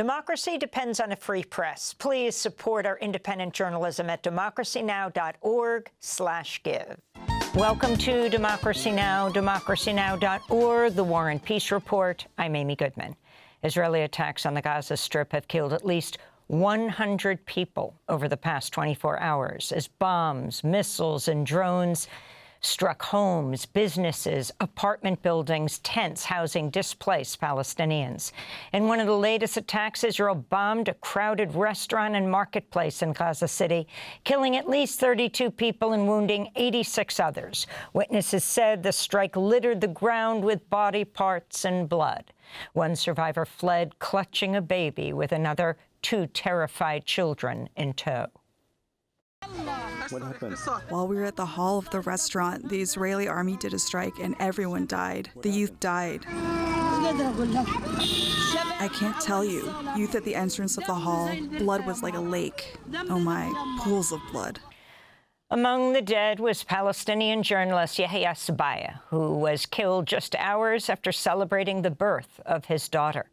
Democracy depends on a free press. Please support our independent journalism at democracynow.org/give. Welcome to Democracy Now!, democracynow.org, the War and Peace Report. I'm Amy Goodman. Israeli attacks on the Gaza Strip have killed at least 100 people over the past 24 hours as bombs, missiles, and drones struck homes, businesses, apartment buildings, tents housing displaced Palestinians. In one of the latest attacks, Israel bombed a crowded restaurant and marketplace in Gaza City, killing at least 32 people and wounding 86 others. Witnesses said the strike littered the ground with body parts and blood. One survivor fled, clutching a baby, with another two terrified children in tow. What happened? While we were at the hall of the restaurant, the Israeli army did a strike and everyone died. The youth died. I can't tell you. Youth at the entrance of the hall, blood was like a lake. Oh my, pools of blood. Among the dead was Palestinian journalist Yahya Sabaya, who was killed just hours after celebrating the birth of his daughter.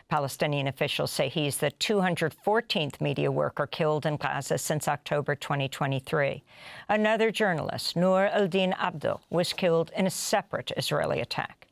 Palestinian officials say he's the 214th media worker killed in Gaza since October 2023. Another journalist, Noor al-Din Abdul, was killed in a separate Israeli attack.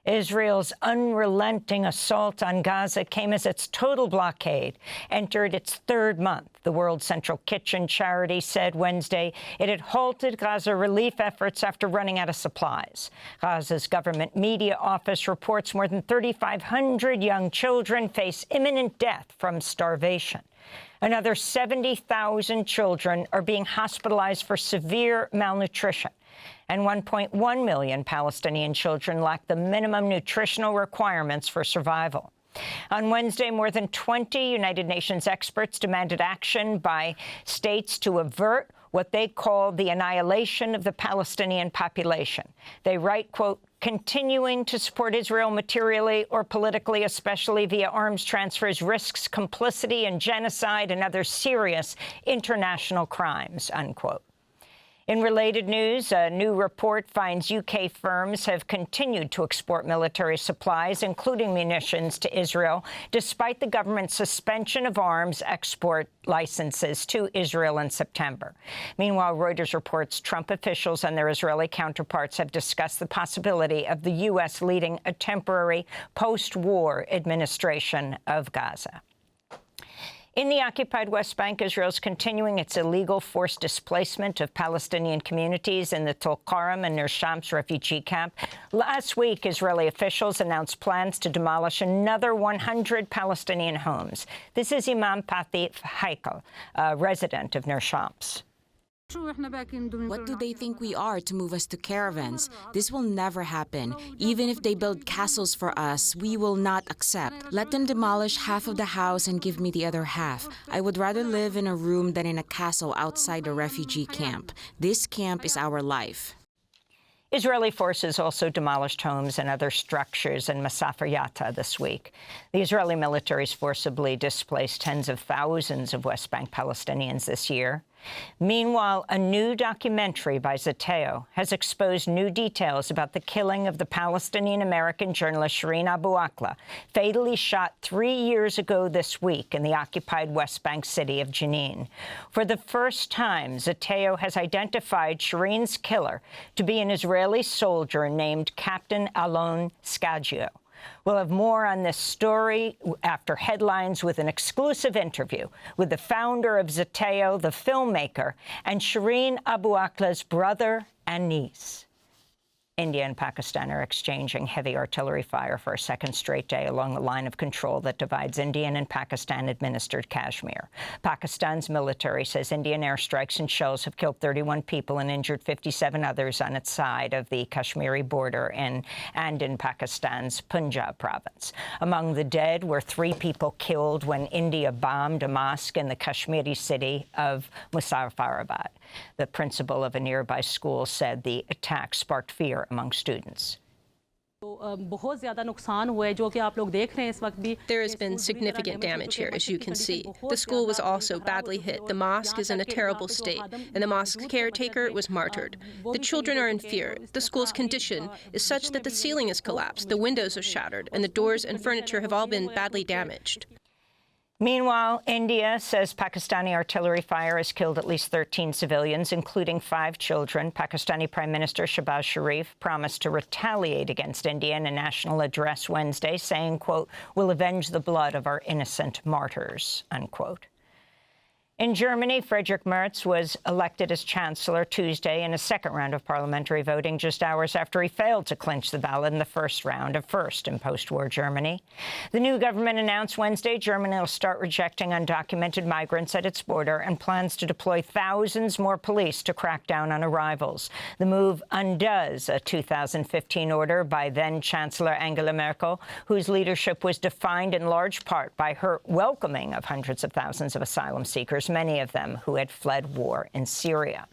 Israel's unrelenting assault on Gaza came as its total blockade entered its third month. The World Central Kitchen charity said Wednesday it had halted Gaza relief efforts after running out of supplies. Gaza's government media office reports more than 3,500 young children face imminent death from starvation. Another 70,000 children are being hospitalized for severe malnutrition. And 1.1 million Palestinian children lack the minimum nutritional requirements for survival. On Wednesday, more than 20 United Nations experts demanded action by states to avert what they call the annihilation of the Palestinian population. They write, quote, continuing to support Israel materially or politically, especially via arms transfers, risks complicity in genocide and other serious international crimes, unquote. In related news, a new report finds UK firms have continued to export military supplies, including munitions, to Israel, despite the government's suspension of arms export licenses to Israel in September. Meanwhile, Reuters reports Trump officials and their Israeli counterparts have discussed the possibility of the U.S. leading a temporary post-war administration of Gaza. In the occupied West Bank, Israel's continuing its illegal forced displacement of Palestinian communities in the Tulkarem and Ner Shams refugee camp. Last week, Israeli officials announced plans to demolish another 100 Palestinian homes. This is Imam Pathi Heikel, a resident of Ner Shams. What do they think we are to move us to caravans? This will never happen. Even if they build castles for us, we will not accept. Let them demolish half of the house and give me the other half. I would rather live in a room than in a castle outside a refugee camp. This camp is our life. Israeli forces also demolished homes and other structures in Masafer Yatta this week. The Israeli military's forcibly displaced tens of thousands of West Bank Palestinians this year. Meanwhile, a new documentary by Zateo has exposed new details about the killing of the Palestinian-American journalist Shireen Abu Akleh, fatally shot 3 years ago this week in the occupied West Bank city of Jenin. For the first time, Zateo has identified Shireen's killer to be an Israeli soldier named Captain Alon Skagio. We'll have more on this story after headlines with an exclusive interview with the founder of Zateo, the filmmaker, and Shireen Abu Akleh's brother and niece. India and Pakistan are exchanging heavy artillery fire for a second straight day along the line of control that divides Indian and Pakistan-administered Kashmir. Pakistan's military says Indian airstrikes and shells have killed 31 people and injured 57 others on its side of the Kashmiri border and in Pakistan's Punjab province. Among the dead were 3 people killed when India bombed a mosque in the Kashmiri city of Muzaffarabad. The principal of a nearby school said the attack sparked fear among students. There has been significant damage here, as you can see. The school was also badly hit. The mosque is in a terrible state, and the mosque's caretaker was martyred. The children are in fear. The school's condition is such that the ceiling has collapsed, the windows are shattered, and the doors and furniture have all been badly damaged. Meanwhile, India says Pakistani artillery fire has killed at least 13 civilians, including 5 children. Pakistani Prime Minister Shehbaz Sharif promised to retaliate against India in a national address Wednesday, saying, quote, "We'll avenge the blood of our innocent martyrs," unquote. In Germany, Friedrich Merz was elected as chancellor Tuesday in a second round of parliamentary voting just hours after he failed to clinch the ballot in the first round, a first in post-war Germany. The new government announced Wednesday Germany will start rejecting undocumented migrants at its border and plans to deploy thousands more police to crack down on arrivals. The move undoes a 2015 order by then-Chancellor Angela Merkel, whose leadership was defined in large part by her welcoming of hundreds of thousands of asylum seekers, many of them who had fled war in Syria.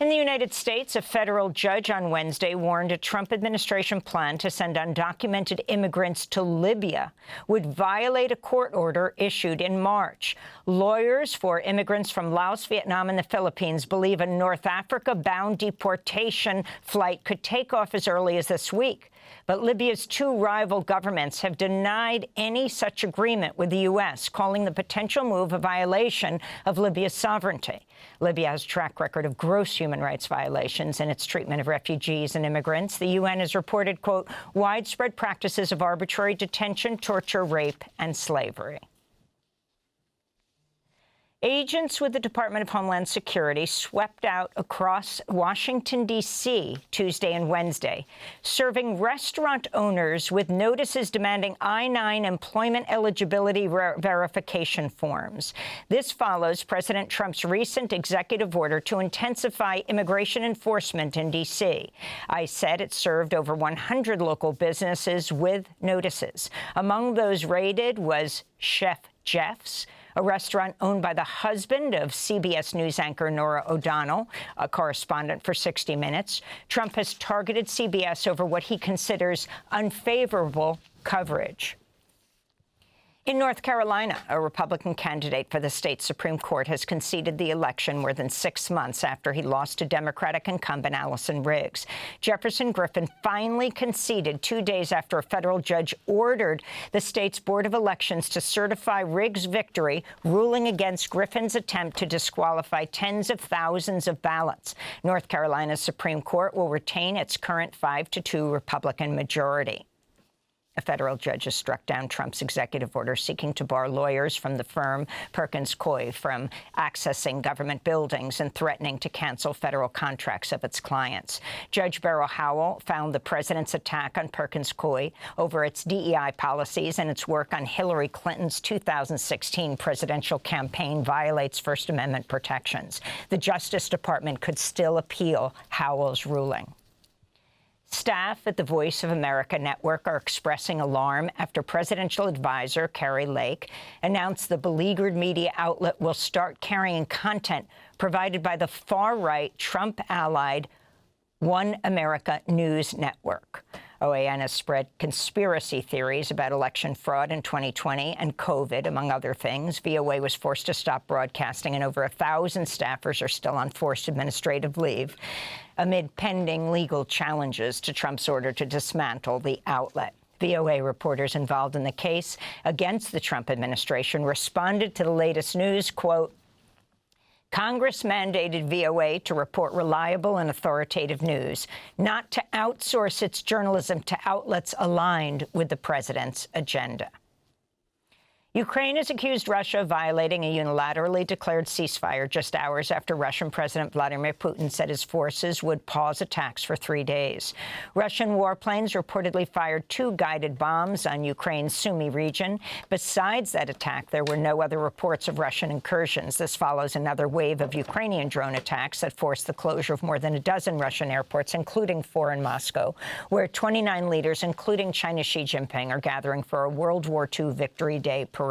In the United States, a federal judge on Wednesday warned a Trump administration plan to send undocumented immigrants to Libya would violate a court order issued in March. Lawyers for immigrants from Laos, Vietnam, and the Philippines believe a North Africa-bound deportation flight could take off as early as this week. But Libya's 2 rival governments have denied any such agreement with the U.S., calling the potential move a violation of Libya's sovereignty. Libya has a track record of gross human rights violations in its treatment of refugees and immigrants. The UN has reported, quote, widespread practices of arbitrary detention, torture, rape, and slavery. Agents with the Department of Homeland Security swept out across Washington, D.C. Tuesday and Wednesday, serving restaurant owners with notices demanding I-9 employment eligibility verification forms. This follows President Trump's recent executive order to intensify immigration enforcement in D.C. ICE said it served over 100 local businesses with notices. Among those raided was Chef Jeff's, a restaurant owned by the husband of CBS News anchor Norah O'Donnell, a correspondent for 60 Minutes. Trump has targeted CBS over what he considers unfavorable coverage. In North Carolina, a Republican candidate for the state Supreme Court has conceded the election more than 6 months after he lost to Democratic incumbent Allison Riggs. Jefferson Griffin finally conceded 2 days after a federal judge ordered the state's Board of Elections to certify Riggs' victory, ruling against Griffin's attempt to disqualify tens of thousands of ballots. North Carolina's Supreme Court will retain its current 5-2 Republican majority. A federal judge has struck down Trump's executive order seeking to bar lawyers from the firm Perkins Coie from accessing government buildings and threatening to cancel federal contracts of its clients. Judge Beryl Howell found the president's attack on Perkins Coie over its DEI policies and its work on Hillary Clinton's 2016 presidential campaign violates First Amendment protections. The Justice Department could still appeal Howell's ruling. Staff at the Voice of America Network are expressing alarm after presidential advisor Kari Lake announced the beleaguered media outlet will start carrying content provided by the far-right, Trump-allied One America News Network. OAN has spread conspiracy theories about election fraud in 2020 and COVID, among other things. VOA was forced to stop broadcasting, and over 1,000 staffers are still on forced administrative leave amid pending legal challenges to Trump's order to dismantle the outlet. VOA reporters involved in the case against the Trump administration responded to the latest news, quote, Congress mandated VOA to report reliable and authoritative news, not to outsource its journalism to outlets aligned with the president's agenda. Ukraine has accused Russia of violating a unilaterally declared ceasefire just hours after Russian President Vladimir Putin said his forces would pause attacks for 3 days. Russian warplanes reportedly fired 2 guided bombs on Ukraine's Sumy region. Besides that attack, there were no other reports of Russian incursions. This follows another wave of Ukrainian drone attacks that forced the closure of more than a dozen Russian airports, including 4 in Moscow, where 29 leaders, including China's Xi Jinping, are gathering for a World War II Victory Day parade.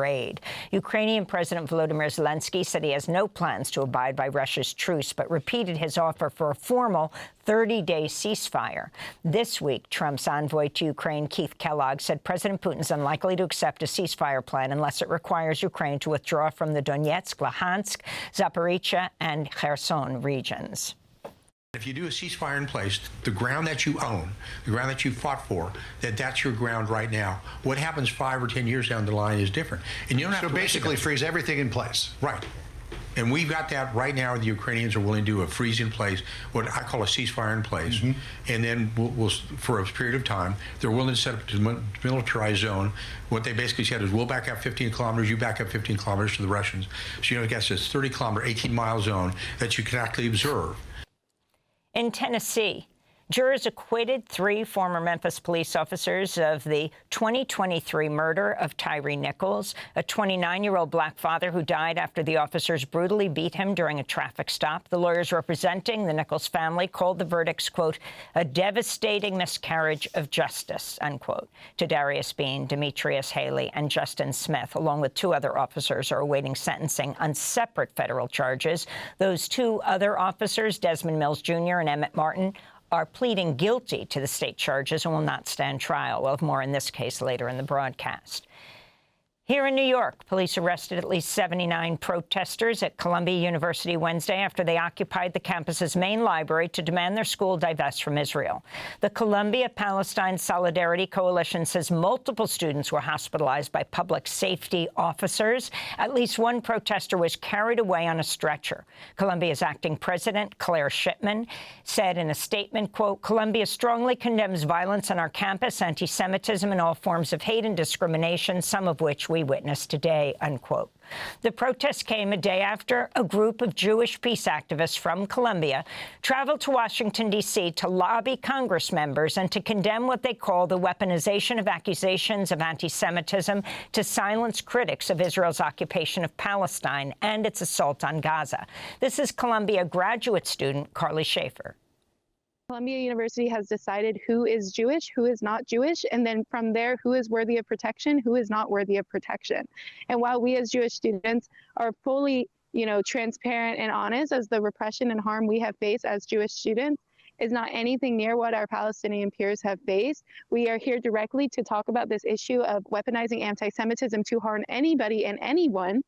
Ukrainian President Volodymyr Zelensky said he has no plans to abide by Russia's truce, but repeated his offer for a formal 30-day ceasefire. This week, Trump's envoy to Ukraine, Keith Kellogg, said President Putin is unlikely to accept a ceasefire plan unless it requires Ukraine to withdraw from the Donetsk, Luhansk, Zaporizhzhia, and Kherson regions. If you do a ceasefire in place, the ground that you own, the ground that you fought for, that's your ground right now. What happens 5 or 10 years down the line is different. And you don't have So to basically freeze everything in place. Right. And we've got that right now. The Ukrainians are willing to do a freeze in place, what I call a ceasefire in place. And then we'll, for a period of time, they're willing to set up a militarized zone. What they basically said is, we'll back up 15 kilometers, you back up 15 kilometers to the Russians. So, you guess this 30-kilometer, 18-mile zone that you can actually observe. In Tennessee, jurors acquitted 3 former Memphis police officers of the 2023 murder of Tyree Nichols, a 29-year-old black father who died after the officers brutally beat him during a traffic stop. The lawyers representing the Nichols family called the verdicts, quote, a devastating miscarriage of justice, unquote. To Darius Bean, Demetrius Haley, and Justin Smith, along with 2 other officers, are awaiting sentencing on separate federal charges. Those 2 other officers, Desmond Mills Jr. and Emmett Martin, are pleading guilty to the state charges and will not stand trial. We'll have more in this case later in the broadcast. Here in New York, police arrested at least 79 protesters at Columbia University Wednesday after they occupied the campus's main library to demand their school divest from Israel. The Columbia Palestine Solidarity Coalition says multiple students were hospitalized by public safety officers. At least 1 protester was carried away on a stretcher. Columbia's acting president, Claire Shipman, said in a statement, quote, Columbia strongly condemns violence on our campus, anti-Semitism, and all forms of hate and discrimination, some of which we witnessed today, unquote. The protest came a day after a group of Jewish peace activists from Columbia traveled to Washington, D.C. to lobby Congress members and to condemn what they call the weaponization of accusations of anti-Semitism to silence critics of Israel's occupation of Palestine and its assault on Gaza. This is Columbia graduate student Carly Schaefer. Columbia University has decided who is Jewish, who is not Jewish, and then from there, who is worthy of protection, who is not worthy of protection. And while we as Jewish students are fully, transparent and honest as the repression and harm we have faced as Jewish students is not anything near what our Palestinian peers have faced, we are here directly to talk about this issue of weaponizing anti-Semitism to harm anybody and anyone,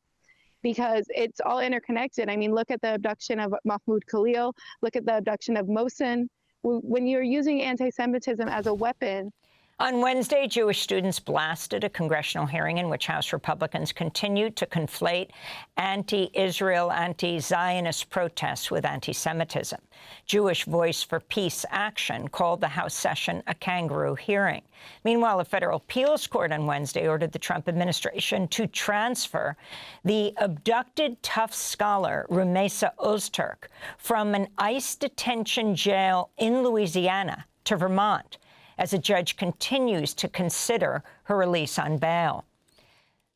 because it's all interconnected. I mean, look at the abduction of Mahmoud Khalil, look at the abduction of Mohsen. When you're using anti-Semitism as a weapon. On Wednesday, Jewish students blasted a congressional hearing in which House Republicans continued to conflate anti-Israel, anti-Zionist protests with anti-Semitism. Jewish Voice for Peace Action called the House session a kangaroo hearing. Meanwhile, a federal appeals court on Wednesday ordered the Trump administration to transfer the abducted Tufts scholar Rumeysa Ozturk from an ICE detention jail in Louisiana to Vermont, as a judge continues to consider her release on bail.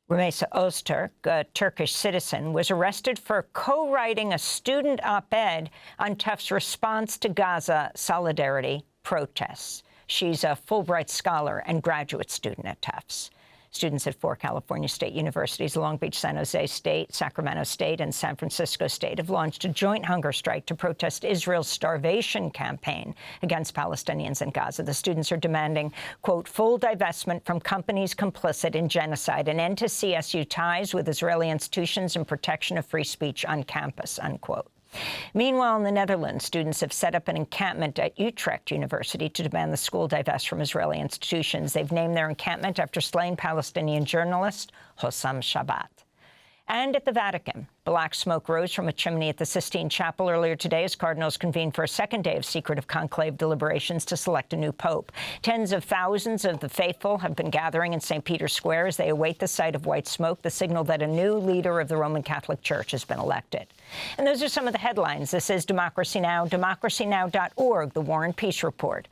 Rumeysa Ozturk, a Turkish citizen, was arrested for co-writing a student op-ed on Tufts' response to Gaza solidarity protests. She's a Fulbright scholar and graduate student at Tufts. Students at 4 California state universities, Long Beach, San Jose State, Sacramento State, and San Francisco State, have launched a joint hunger strike to protest Israel's starvation campaign against Palestinians in Gaza. The students are demanding, quote, full divestment from companies complicit in genocide, an end to CSU ties with Israeli institutions, and protection of free speech on campus, unquote. Meanwhile, in the Netherlands, students have set up an encampment at Utrecht University to demand the school divest from Israeli institutions. They've named their encampment after slain Palestinian journalist Hossam Shabbat. And at the Vatican, black smoke rose from a chimney at the Sistine Chapel earlier today as cardinals convened for a second day of secretive conclave deliberations to select a new pope. Tens of thousands of the faithful have been gathering in St. Peter's Square as they await the sight of white smoke, the signal that a new leader of the Roman Catholic Church has been elected. And those are some of the headlines. This is Democracy Now!, democracynow.org, The War and Peace Report.